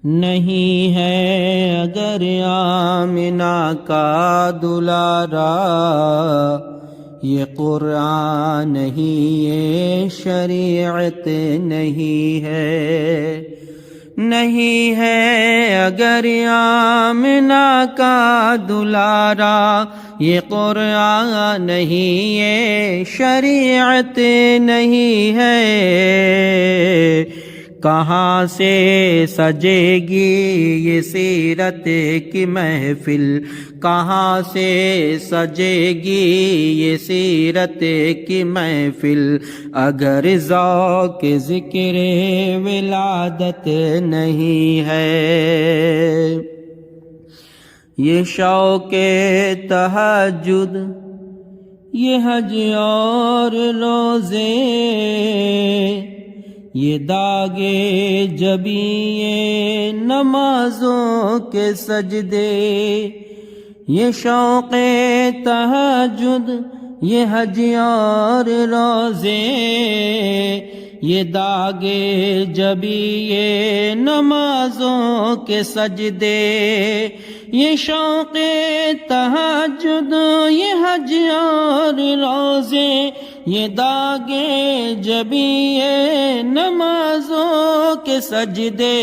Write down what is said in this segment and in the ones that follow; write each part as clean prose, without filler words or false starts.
نہیں ہے اگر آمنہ کا دلارا، یہ قرآن نہیں یہ شریعت نہیں ہے۔ نہیں ہے اگر آمنہ کا دلارا، یہ قرآن نہیں یہ شریعت نہیں ہے۔ کہاں سے سجے گی یہ سیرت کی محفل، کہاں سے سجے گی یہ سیرت کی محفل، اگر ذوق ذکر ولادت نہیں ہے۔ یہ شوق تہجد، یہ حج اور روزے، یہ داغے جبی یہ نمازوں کے سجدے، یہ شوق تہجد، یہ حج اور روزے، یہ داغے جبی یہ نمازوں کے سجدے، یہ شوق تہجد، یہ حج اور روزے، یہ داغے جبی یہ نمازوں کے سجدے،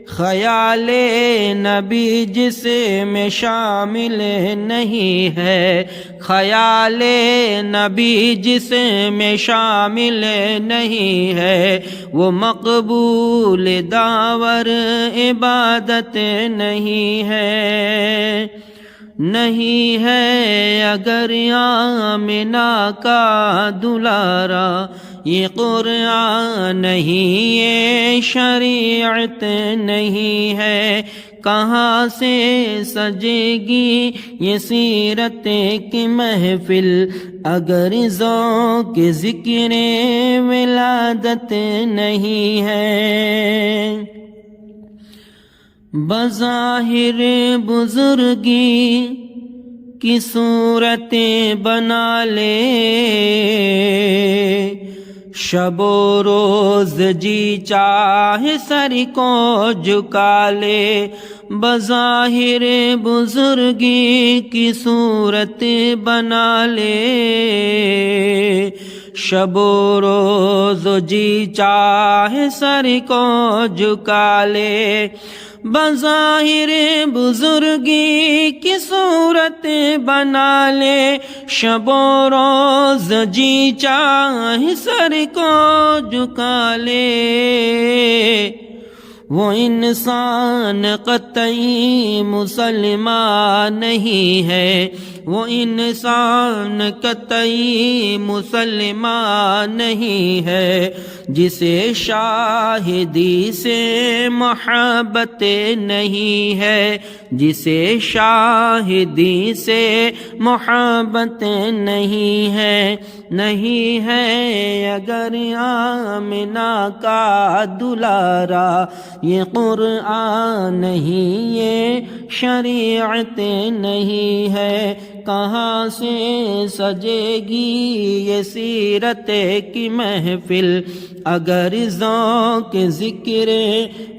خیال نبی جس میں شامل نہیں ہے، خیال نبی جس میں شامل نہیں ہے، وہ مقبول داور عبادت نہیں ہے۔ نہیں ہے اگر آمنہ کا دلارا، یہ قرآن نہیں یہ شریعت نہیں ہے۔ کہاں سے سجے گی یہ سیرت کی محفل، اگر ذوق ذکر ولادت نہیں ہے۔ بظاہر بزرگی کی صورت بنا لے، شب و روز جی چاہے سر کو جھکا لے، بظاہر بزرگی کی صورت بنا لے، شب و روز جی چاہے سر کو جھکا لے، بظاہر بزرگی کی صورت بنا لے، شب و روز جی چاہے سر کو جھکا لے۔ وہ انسان قطعی مسلمان نہیں ہے، وہ انسان قطعی مسلمان نہیں ہے، جسے شاہدی سے محبت نہیں ہے، جسے شاہدی سے محبت نہیں ہے۔ نہیں ہے اگر آمنہ کا دلارا، یہ قرآن نہیں یہ شریعت نہیں ہے۔ کہاں سے سجے گی یہ سیرت کی محفل، اگر ذوق ذکر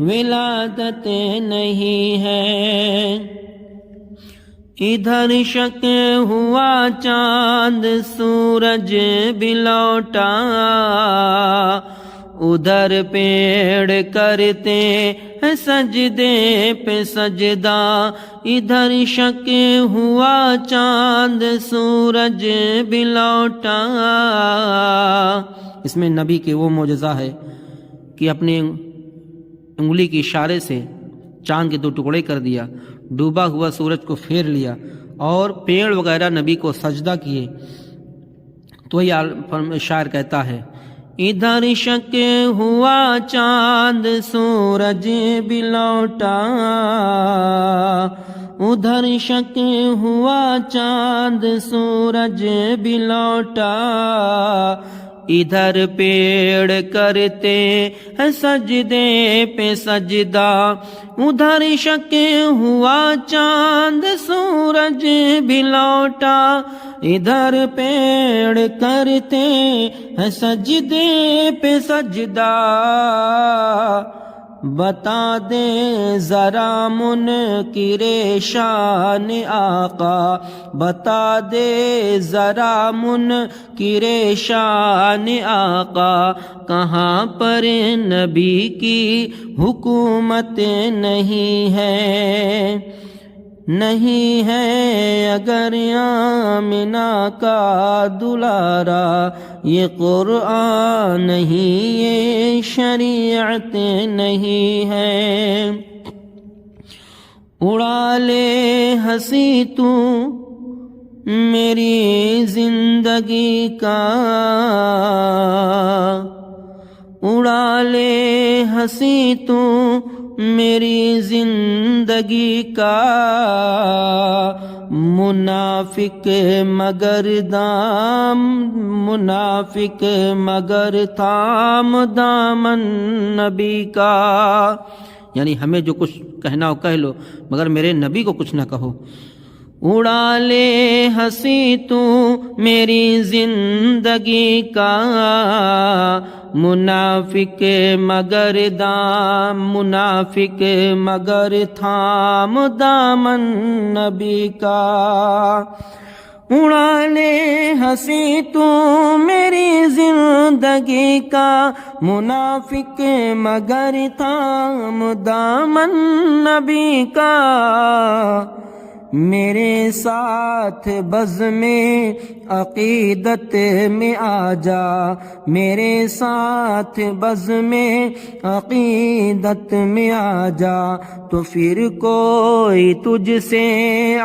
ولادت نہیں ہے۔ ادھر شک ہوا چاند سورج بھی لوٹا، ادھر پیڑ کرتے ہیں سجدے پہ سجدہ، ادھر شک ہوا چاند سورج بھی لوٹا۔ اس میں نبی کے وہ معجزہ ہے کہ اپنے انگلی کے اشارے سے چاند کے دو ٹکڑے کر دیا، ڈوبا ہوا سورج کو پھیر لیا، اور پیڑ وغیرہ نبی کو سجدہ کیے۔ تو یہ شاعر کہتا ہے، ادھر شک ہوا چاند سورج بھی لوٹا، ادھر شک ہوا چاند سورج بھی لوٹا، ادھر پیڑ کرتے ہیں سجدے پہ سجدہ، ادھر شک ہوا چاند سورج بھی لوٹا، ادھر پیڑ کرتے ہیں سجدے پہ سجدہ۔ بتا دیں ذرا منکر شان آقا، بتا دے ذرا منکر شان آقا، کہاں پر نبی کی حکومت نہیں ہے، نہیں ہے اگر آمنہ کا دلارا، یہ قرآن نہیں یہ شریعت نہیں ہے۔ اڑا لے ہنسی تو میری زندگی کا، اڑا لے ہنسی تو میری زندگی کا، منافق مگر تھام دامن نبی کا، یعنی ہمیں جو کچھ کہنا ہو کہہ لو مگر میرے نبی کو کچھ نہ کہو۔ اڑا لے ہنسی تو میری زندگی کا، منافق مگر تھام دامن نبی کا۔ اڑا لے ہنسی تو میری زندگی کا، منافق مگر تھام دامن نبی کا، میرے ساتھ بزم عقیدت میں آ جا، میرے ساتھ بزم عقیدت میں آ جا، تو پھر کوئی تجھ سے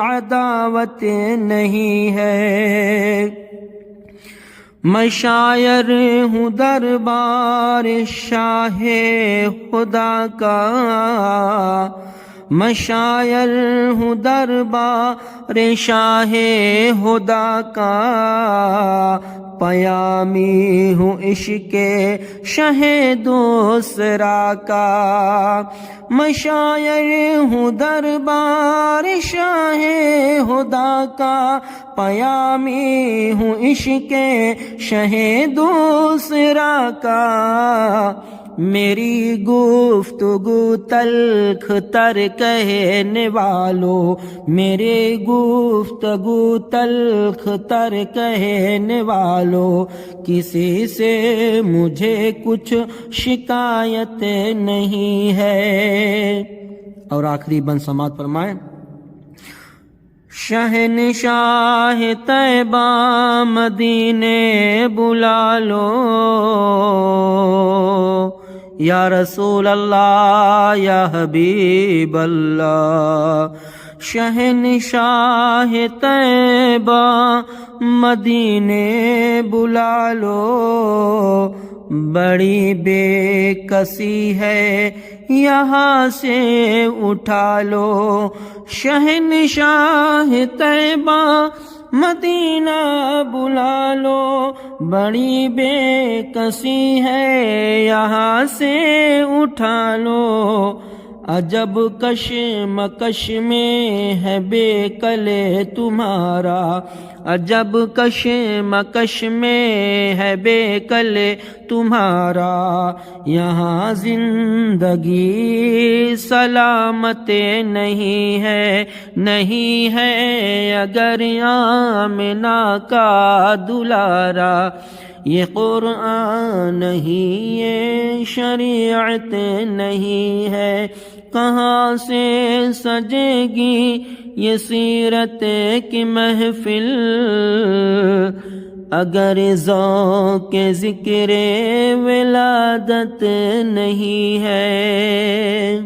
عداوت نہیں ہے۔ میں شاعر ہوں دربار شاہ خدا کا، میں شاعر ہوں دربار شاہ خدا کا، پیامی ہوں عشق شہ دوسرا کا، میں شاعر ہوں دربار شاہ خدا کا، پیامی ہوں عشق شہ دوسرا کا، میری گفتگو تلخ تر کہنے والوں، میرے گفتگو تلخ تر کہنے والوں، کسی سے مجھے کچھ شکایت نہیں ہے۔ اور آخری بند سماعت فرمائیں۔ شہنشاہ طیبہ مدینے بلا لو، یا رسول اللہ یا حبیب اللہ، شہنشاہ طیبہ مدینے بلا لو، بڑی بے کسی ہے یہاں سے اٹھا لو، شہنشاہ طیبہ مدینہ بلا لو، بڑی بے کسی ہے یہاں سے اٹھا لو، عجب کشمکش میں ہے بے کلے تمہارا، عجب کشمکش میں ہے بے کلے تمہارا، یہاں زندگی سلامت نہیں ہے، نہیں ہے اگر آمنہ کا دلارا، یہ قرآن نہیں یہ شریعت نہیں ہے، کہاں سے سجے گی یہ سیرت کی محفل، اگر ذوق ذکر ولادت نہیں ہے۔